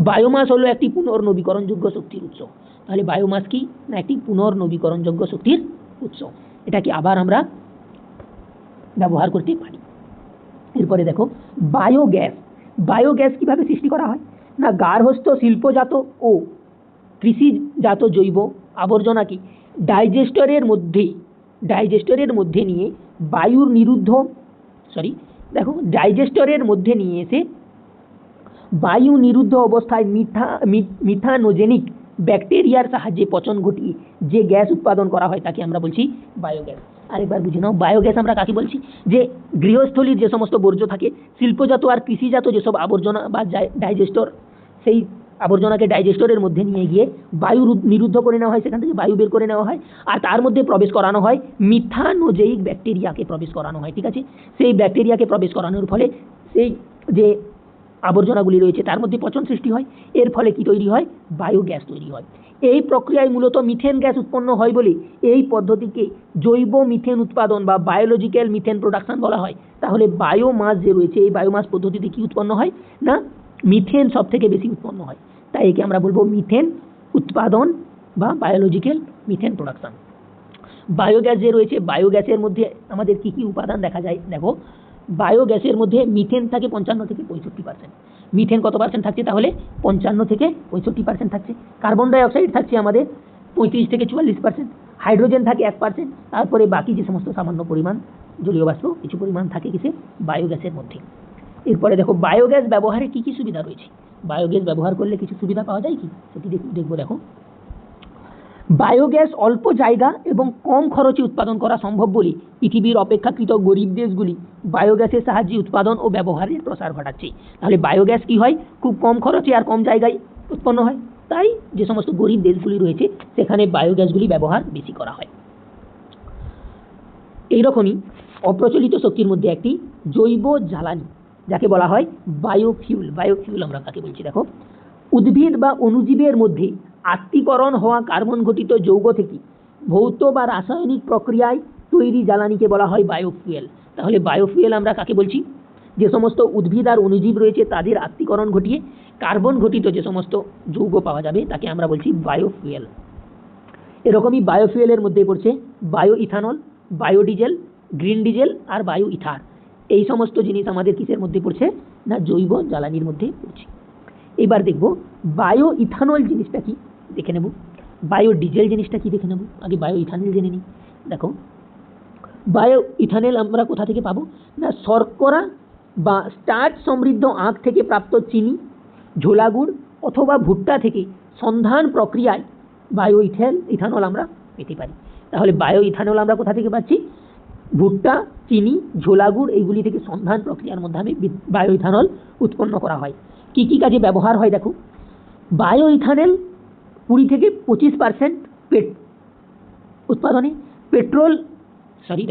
বায়োমাস হলো একটি পুনর্নবীকরণযোগ্য শক্তির উৎস। তাহলে বায়োমাস কি না? একটি পুনর্নবীকরণযোগ্য শক্তির উৎস। এটাকে আবার আমরা ব্যবহার করতে পারি। এরপরে দেখো বায়োগ্যাস। বায়োগ্যাস কিভাবে সৃষ্টি করা হয় না? গার্হস্থ্য, শিল্পজাত ও কৃষিজাত জৈব আবর্জনাকে ডাইজেস্টরের মধ্যে নিয়ে ডাইজেস্টরের মধ্যে নিয়ে এসে বায়ু নিরুদ্ধ অবস্থায় মিথানোজেনিক ব্যাকটেরিয়ার সাহায্যে পচন ঘটিয়ে যে গ্যাস উৎপাদন করা হয় তাকে আমরা বলছি বায়োগ্যাস। আরেকবার বুঝে নাও, বায়োগ্যাস আমরা কাকে বলছি? যে গৃহস্থলীর যে সমস্ত বর্জ্য থাকে, শিল্পজাত আর কৃষিজাত যেসব আবর্জনা বা ডাইজেস্টর, সেই আবর্জনাকে ডাইজেস্টরের মধ্যে নিয়ে গিয়ে বায়ু নিরুদ্ধ করে নেওয়া হয়, সেখান থেকে বায়ু বের করে নেওয়া হয়, আর তার মধ্যে প্রবেশ করানো হয় মিথানোজেইক ব্যাকটেরিয়াকে প্রবেশ করানো হয়। ঠিক আছে, সেই ব্যাকটেরিয়াকে প্রবেশ করানোর ফলে সেই যে আবর্জনাগুলি রয়েছে তার মধ্যে পচন সৃষ্টি হয়। এর ফলে কি তৈরি হয়? বায়োগ্যাস তৈরি হয়। এই প্রক্রিয়ায় মূলত মিথেন গ্যাস উৎপন্ন হয় বলে এই পদ্ধতিকে জৈব মিথেন উৎপাদন বা বায়োলজিক্যাল মিথেন প্রোডাকশন বলা হয়। তাহলে বায়োমাস যে রয়েছে, এই বায়োমাস পদ্ধতিতে কি উৎপন্ন হয় না? মিথেন সব থেকে বেশি উৎপন্ন হয়। তাই একে আমরা বলবো মিথেন উৎপাদন বা বায়োলজিক্যাল মিথেন প্রোডাকশন। বায়োগ্যাস যে রয়েছে, বায়োগ্যাসের মধ্যে আমাদের কি কি উপাদান দেখা যায়? দেখো, বায়োগ্যাসের মধ্যে মিথেন থাকে 55 থেকে 65%। মিথেন কত পার্সেন্ট থাকছে? তাহলে 55 থেকে 65% থাকছে। কার্বন ডাই অক্সাইড থাকছে আমাদের 35 থেকে 44%। হাইড্রোজেন থাকে 1%। তারপরে বাকি যে সমস্ত সামান্য পরিমাণ জলীয় বাষ্প কিছু পরিমাণ থাকে কিসে? বায়োগ্যাসের মধ্যে। এরপরে দেখো বায়োগ্যাস ব্যবহারে কি কি সুবিধা রয়েছে। বায়োগ্যাস ব্যবহার করলে কিছু সুবিধা পাওয়া যায় কি সেটি দেখবো। দেখো, বায়োগ্যাস অল্প জায়গা এবং কম খরচে উৎপাদন করা সম্ভব বলে পৃথিবীর অপেক্ষাকৃত গরিব দেশগুলি বায়োগ্যাসের সাহায্যে উৎপাদন ও ব্যবহারের প্রসার ঘটাচ্ছে। তাহলে বায়োগ্যাস কি হয়? খুব কম খরচে আর কম জায়গায় উৎপন্ন হয়। তাই যে সমস্ত গরিব দেশগুলি রয়েছে সেখানে বায়োগ্যাসগুলি ব্যবহার বেশি করা হয়। এইরকমই অপ্রচলিত শক্তির মধ্যে একটি জৈব জ্বালানি, যাকে বলা হয় বায়োফিউল। বায়োফিউল আমরা কাকে বলছি? দেখো, উদ্ভিদ বা অণুজীবের মধ্যে আত্তীকরণ হওয়া কার্বন ঘটিত যৌগ থেকে ভৌত বা রাসায়নিক প্রক্রিয়ায় তৈরি জ্বালানিকে বলা হয় বায়োফুয়েল। তাহলে বায়োফুয়েল আমরা কাকে বলছি? যে সমস্ত উদ্ভিদ আর অণুজীব রয়েছে তাদের আত্তীকরণ ঘটিয়ে কার্বন ঘটিত যে সমস্ত যৌগ পাওয়া যাবে তাকে আমরা বলছি বায়োফুয়েল। এরকমই বায়োফুয়েলের মধ্যে পড়ছে bio ethanol, biodiesel, green diesel আর বায়ো ইথার। এই সমস্ত জিনিস আমাদের কিসের মধ্যে পড়ছে? না জৈব জ্বালানির মধ্যে পড়ছে। এবার দেখব বায়ো ইথানল জিনিসটা কি, দেখে নেব। বায়ো ডিজেল জিনিসটা কি দেখে নেব। আগে বায়ো ইথানল জেনে নিই। দেখো, বায়ো ইথানল আমরা কোথা থেকে পাবো? না শর্করা বা স্টার্চ সমৃদ্ধ আখ থেকে প্রাপ্ত চিনি, ঝোলা গুড় অথবা ভুট্টা থেকে সন্ধান প্রক্রিয়ায় বায়ো ইথানল আমরা পেতে পারি। তাহলে বায়ো ইথানল আমরা কোথা থেকে পাচ্ছি? ভুট্টা, চিনি, ঝোলা গুড় এইগুলি থেকে সন্ধান প্রক্রিয়ার মাধ্যমে বায়ো ইথানল উৎপন্ন করা হয়। কি কি কাজে ব্যবহার হয় দেখো। বায়ো ইথানল 20 থেকে 25% উৎপাদনে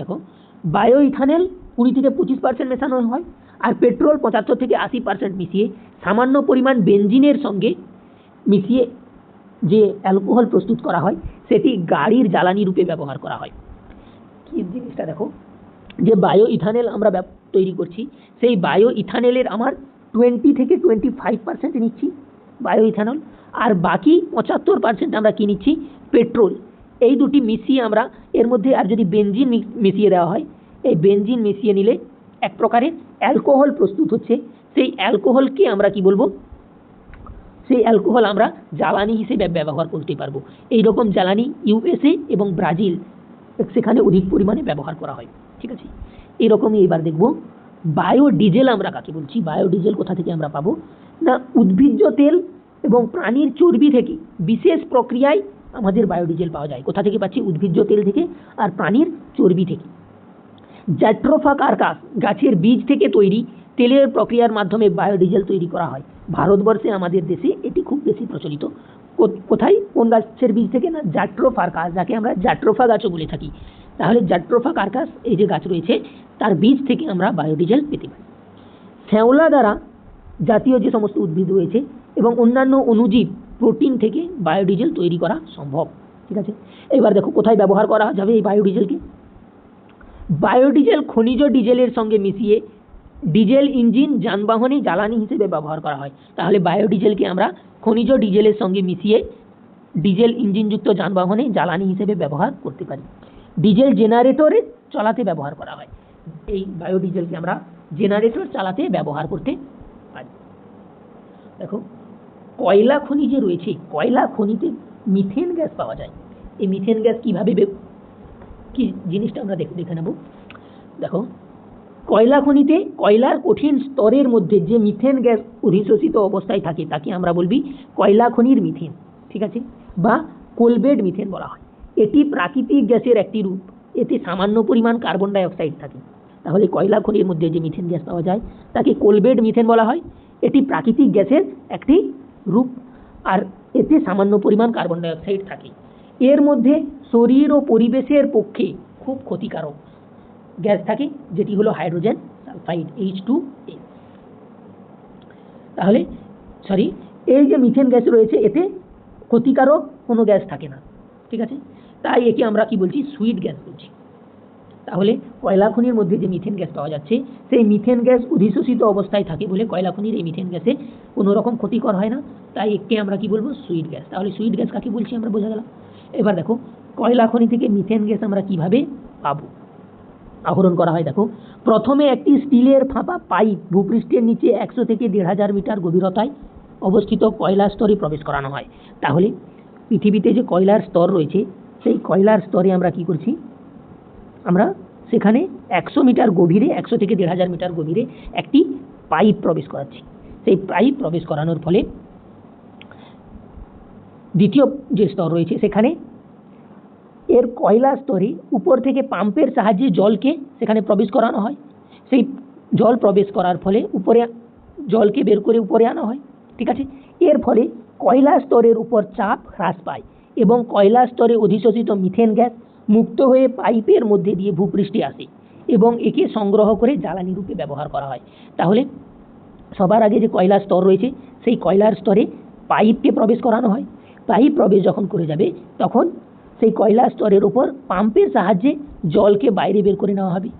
দেখো, বায়ো ইথানল 20 থেকে 25% মেশানো হয়, আর পেট্রোল 75 থেকে 80% মিশিয়ে সামান্য পরিমাণ বেঞ্জিনের সঙ্গে মিশিয়ে যে অ্যালকোহল প্রস্তুত করা হয় সেটি গাড়ির জ্বালানি রূপে ব্যবহার করা হয়। কি জিনিসটা দেখো, যে বায়ো ইথানল আমরা তৈরি করছি, সেই বায়ো ইথানলের আমার 20 থেকে 25% নিচ্ছি বায়ো ইথানল, আর বাকি 75% আমরা কি নিচ্ছি? পেট্রোল। এই দুটি মিশিয়ে আমরা এর মধ্যে আর যদি বেঞ্জিন মিশিয়ে দেওয়া হয়, এই বেঞ্জিন মিশিয়ে নিলে এক প্রকারের অ্যালকোহল প্রস্তুত হচ্ছে। সেই অ্যালকোহলকে আমরা কি বলবো? সেই অ্যালকোহল আমরা জ্বালানি হিসেবে ব্যবহার করতে পারবো। এই রকম জ্বালানি ইউএসএ এবং ব্রাজিল সেখানে অধিক পরিমাণে ব্যবহার করা হয়। ঠিক আছে, এরকমই এবার দেখব বায়োডিজেল আমরা কাকে বলছি। বায়োডিজেল কোথা থেকে আমরা পাবো? না উদ্ভিজ্জ তেল এবং প্রাণীর চর্বি থেকে বিশেষ প্রক্রিয়ায় আমাদের বায়োডিজেল পাওয়া যায়। কোথা থেকে পাচ্ছি? উদ্ভিজ্জ তেল থেকে আর প্রাণীর চর্বি থেকে। জ্যাট্রোফা কার্কাস গাছের বীজ থেকে তৈরি তেলের প্রক্রিয়ার মাধ্যমে বায়োডিজেল তৈরি করা হয়। ভারতবর্ষে আমাদের দেশে এটি খুব বেশি প্রচলিত। কোথায়? কোন গাছের বীজ থেকে? না জ্যাট্রোফা কার্কাস, যাকে আমরা জ্যাট্রোফা গাছও বলে থাকি। তাহলে জ্যাট্রোফা কার্কাস এই যে গাছ রয়েছে তার বীজ থেকে আমরা বায়োডিজেল পেতে পারি। শ্যাওলা দ্বারা জাতীয় যে সমস্ত উদ্ভিদ রয়েছে এবং অন্যান্য অণুজীব প্রোটিন থেকে বায়োডিজেল তৈরি করা সম্ভব। ঠিক আছে, এবার দেখো কোথায় ব্যবহার করা যাবে এই বায়োডিজেলকে। বায়োডিজেল খনিজ ডিজেলের সঙ্গে মিশিয়ে ডিজেল ইঞ্জিন যানবাহনে জ্বালানি হিসেবে ব্যবহার করা হয়। তাহলে বায়োডিজেলকে আমরা খনিজ ডিজেলের সঙ্গে মিশিয়ে ডিজেল ইঞ্জিনযুক্ত যানবাহনে জ্বালানি হিসেবে ব্যবহার করতে পারি। ডিজেল জেনারেটরে চালাতে ব্যবহার করা হয়। এই বায়োডিজেলকে আমরা জেনারেটর চালাতে ব্যবহার করতে পারি। দেখো, কয়লা খনি যে রয়েছে, কয়লা খনিতে মিথেন গ্যাস পাওয়া যায়। এই মিথেন গ্যাস কীভাবে কি জিনিসটা আমরা দেখে নেব। দেখো, কয়লা খনিতে কয়লার কঠিন স্তরের মধ্যে যে মিথেন গ্যাস অধিশোষিত অবস্থায় থাকে তাকে আমরা বলবি কয়লা খনির মিথেন। ঠিক আছে, বা কোলবেড মিথেন বলা হয়। এটি প্রাকৃতিক গ্যাসের একটি রূপ। এতে সামান্য পরিমাণ কার্বন ডাই অক্সাইড থাকে। তাহলে কয়লা খনির মধ্যে যে মিথেন গ্যাস পাওয়া যায় তাকে কোলবেড মিথেন বলা হয়। এটি প্রাকৃতিক গ্যাসের একটি রূপ, আর এতে সামান্য পরিমাণ কার্বন ডাই অক্সাইড থাকে। এর মধ্যে শরীর ও পরিবেশের পক্ষে খুব ক্ষতিকারক গ্যাস থাকে, যেটি হলো হাইড্রোজেন সালফাইড H2S। তাহলে এই যে মিথেন গ্যাস রয়েছে এতে ক্ষতিকারক কোনো গ্যাস থাকে না। ঠিক আছে, তাই একে আমরা কি বলছি? সুইট গ্যাস বলছি। তাহলে কয়লা খনির মধ্যে যে মিথেন গ্যাস পাওয়া যাচ্ছে সেই মিথেন গ্যাস অধিশোষিত অবস্থায় থাকে বলে কয়লা খনির এই মিথেন গ্যাসে কোনো রকম ক্ষতিকর হয় না, তাই একে আমরা কি বলবো? Sweet gas. তাহলে সুইট গ্যাস কাকে বলছি আমরা বোঝা গেল। এবার দেখো কয়লা খনি থেকে মিথেন গ্যাস আমরা কিভাবে পাবো, আহরণ করা হয়। দেখো, প্রথমে একটি স্টিলের ফাঁপা পাইপ ভূপৃষ্ঠের নিচে 100 থেকে 1500 মিটার গভীরতায় অবস্থিত কয়লার স্তরে প্রবেশ করানো হয়। তাহলে পৃথিবীতে যে কয়লার স্তর রয়েছে সেই কয়লার স্তরে আমরা কি করছি? আমরা সেখানে 100 মিটার গভীরে, 100 থেকে 1500 মিটার গভীরে একটি পাইপ প্রবেশ করাচ্ছি। সেই পাইপ প্রবেশ করানোর ফলে দ্বিতীয় যে স্তর রয়েছে সেখানে এর কয়লা স্তরে উপর থেকে পাম্পের সাহায্যে জলকে সেখানে প্রবেশ করানো হয়। সেই জল প্রবেশ করার ফলে উপরে জলকে বের করে উপরে আনা হয়। ঠিক আছে, এর ফলে কয়লা স্তরের উপর চাপ হ্রাস পায় এবং কয়লা স্তরে অধিশোষিত মিথেন গ্যাস মুক্ত হয়ে পাইপের মধ্যে দিয়ে ভূপৃষ্ঠে আসে এবং একে সংগ্রহ করে জ্বালানি রূপে ব্যবহার করা হয়। তাহলে সবার আগে যে কয়লার স্তর রয়েছে সেই কয়লার স্তরে পাইপকে প্রবেশ করানো হয়। পাইপ প্রবেশ যখন করে যাবে তখন সেই কয়লা স্তরের ওপর পাম্পের সাহায্যে জলকে বাইরে বের করে নেওয়া হবে।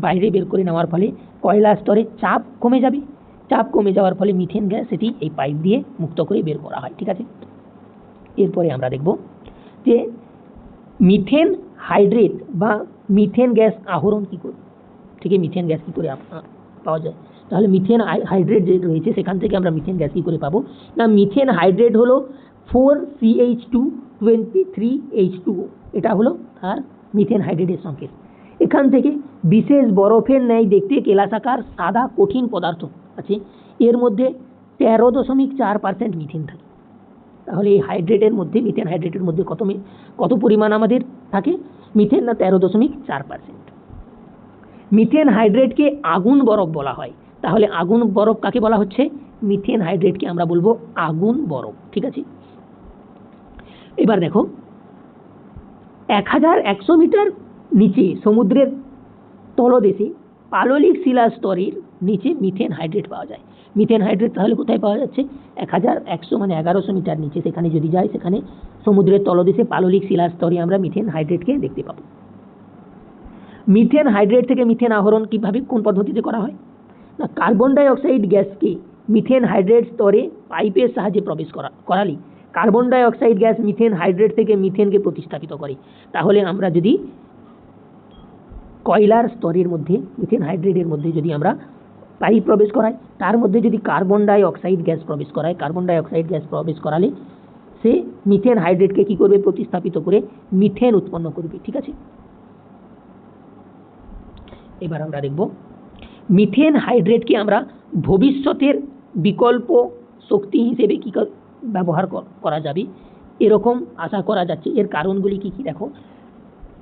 বাইরে বের করে নেওয়ার ফলে কয়লা স্তরের চাপ কমে যাবে। চাপ কমে যাওয়ার ফলে মিথেন গ্যাস সেটি এই পাইপ দিয়ে মুক্ত করে বের করা হয়। ঠিক আছে, এরপরে আমরা দেখব যে মিথেন হাইড্রেট বা মিথেন গ্যাস আহরণ কী করে, ঠিক আছে, মিথেন গ্যাস কী করে পাওয়া যায়। তাহলে মিথেন হাইড্রেট যে রয়েছে সেখান থেকে আমরা মিথেন গ্যাস কী করে পাবো না, মিথেন হাইড্রেট হলো 4CH223H2O, এটা হলো তার মিথেন হাইড্রেটের সংকেত। এখান থেকে বিশেষ বরফের ন্যায় দেখতে কেলাসাকার সাদা কঠিন পদার্থ আছে, এর মধ্যে 13.4% মিথেন থাকে। তাহলে এই হাইড্রেটের মধ্যে, মিথেন হাইড্রেটের মধ্যে কত পরিমাণ আমাদের থাকে মিথেন না 13.4%। মিথেন হাইড্রেটকে আগুন বরফ বলা হয়। তাহলে আগুন বরফ কাকে বলা হচ্ছে, মিথেন হাইড্রেটকে আমরা বলবো আগুন বরফ। ঠিক আছে, এবার দেখো 1100 মিটার নিচে সমুদ্রের তলদেশে পাললিক শিলা স্তরের নিচে মিথেন হাইড্রেট পাওয়া যায়। মিথেন হাইড্রেট তাহলে কোথায় পাওয়া যাচ্ছে, 1100 মানে 1100 মিটার নিচে, সেখানে যদি যায় সেখানে সমুদ্রের তলদেশে পাললিক শিলা স্তরে আমরা মিথেন হাইড্রেটকে দেখতে পাবো। মিথেন হাইড্রেট থেকে মিথেন আহরণ কিভাবে, কোন পদ্ধতিতে করা হয় না, carbon die oxide গ্যাসকে methane hydrate স্তরে পাইপের সাহায্যে প্রবেশ করালে carbon die oxide gas methane hydrate থেকে মিথেনকে প্রতিস্থাপিত করে। তাহলে আমরা যদি কয়লার স্তরের মধ্যে মিথেন হাইড্রেটের মধ্যে যদি আমরা পাইপ প্রবেশ করাই, তার মধ্যে যদি কার্বন ডাই অক্সাইড গ্যাস প্রবেশ করায়, কার্বন ডাই অক্সাইড গ্যাস প্রবেশ করালে সে মিথেন হাইড্রেটকে কী করবে, প্রতিস্থাপিত করে মিথেন উৎপন্ন করবে। ঠিক আছে, এবার আমরা দেখব মিথেন হাইড্রেটকে আমরা ভবিষ্যতের বিকল্প শক্তি হিসেবে কী ব্যবহার করা যাবে এরকম আশা করা যাচ্ছে। এর কারণগুলি কী কী দেখো,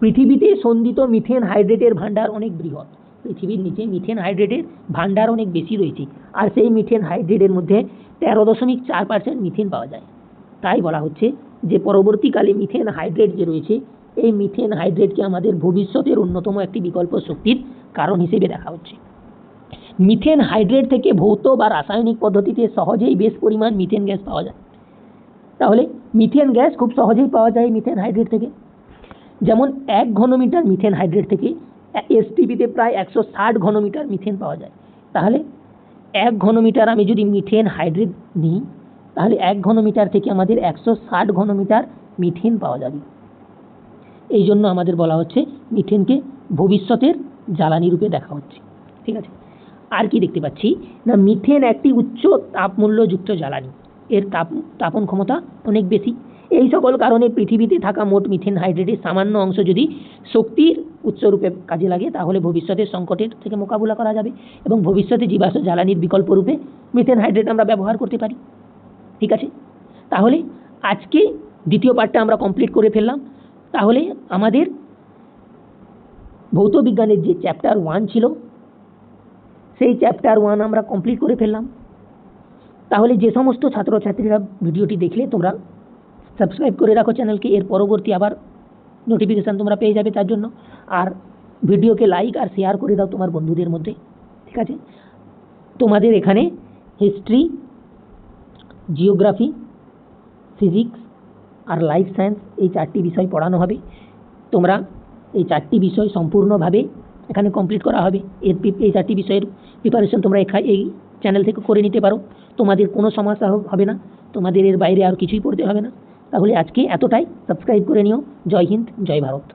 পৃথিবীতে সন্দিত মিথেন হাইড্রেটের ভাণ্ডার অনেক বৃহৎ। পৃথিবীর নিচে মিথেন হাইড্রেটের ভাণ্ডার অনেক বেশি রয়েছে, আর সেই মিথেন হাইড্রেটের মধ্যে 13.4% মিথেন পাওয়া যায়। তাই বলা হচ্ছে যে পরবর্তীকালে মিথেন হাইড্রেট যে রয়েছে, এই মিথেন হাইড্রেটকে আমাদের ভবিষ্যতের অন্যতম একটি বিকল্প শক্তির কারণ হিসেবে দেখা হচ্ছে। মিথেন হাইড্রেট থেকে ভৌত বা রাসায়নিক পদ্ধতিতে সহজেই বেশ পরিমাণ মিথেন গ্যাস পাওয়া যায়। তাহলে মিথেন গ্যাস খুব সহজেই পাওয়া যায় মিথেন হাইড্রেট থেকে। যেমন 1 ঘনমিটার মিথেন হাইড্রেট থেকে এসটিপিতে প্রায় 160 ঘনমিটার মিথেন পাওয়া যায়। তাহলে 1 ঘনমিটার আমি যদি মিথেন হাইড্রেট নিই, তাহলে 1 ঘনমিটার থেকে আমাদের 160 ঘনমিটার মিথেন পাওয়া যাবে। এই জন্য আমাদের বলা হচ্ছে মিথেনকে ভবিষ্যতের জ্বালানি রূপে দেখা হচ্ছে। ঠিক আছে, আর কি দেখতে পাচ্ছি না, মিথেন একটি উচ্চ তাপমূল্যযুক্ত জ্বালানি, এর তাপন ক্ষমতা অনেক বেশি। এই সকল কারণে পৃথিবীতে থাকা মোট মিথেন হাইড্রেটের সামান্য অংশ যদি শক্তির উৎসরূপে কাজে লাগে, তাহলে ভবিষ্যতের সংকটের থেকে মোকাবিলা করা যাবে এবং ভবিষ্যতে জীবাশ্ম জ্বালানির বিকল্প রূপে মিথেন হাইড্রেট আমরা ব্যবহার করতে পারি। ঠিক আছে, তাহলে আজকে দ্বিতীয় পার্টটা আমরা কমপ্লিট করে ফেললাম। তাহলে আমাদের ভৌত বিজ্ঞানের যে চ্যাপ্টার 1 ছিল, সেই চ্যাপ্টার 1 আমরা কমপ্লিট করে ফেললাম। তাহলে যে সমস্ত ছাত্রছাত্রীরা ভিডিওটি দেখলে তোমরা সাবস্ক্রাইব করে রাখো চ্যানেলকে, এর পরবর্তী আবার নোটিফিকেশান তোমরা পেয়ে যাবে তার জন্য। আর ভিডিওকে লাইক আর শেয়ার করে দাও তোমার বন্ধুদের মধ্যে। ঠিক আছে, তোমাদের এখানে হিস্ট্রি, জিওগ্রাফি, ফিজিক্স আর লাইফ সায়েন্স এই 4টি বিষয় পড়ানো হবে। তোমরা এই 4টি বিষয় সম্পূর্ণভাবে এখানে কমপ্লিট করা হবে। এই 4টি বিষয়ের প্রিপারেশন তোমরা এই চ্যানেল থেকে করে নিতে পারো, তোমাদের কোনো সমস্যা হবে না, তোমাদের এর বাইরে আর কিছুই পড়তে হবে না। তাহলে আজকে এতটাই, সাবস্ক্রাইব করে নিও। জয় হিন্দ, জয় ভারত।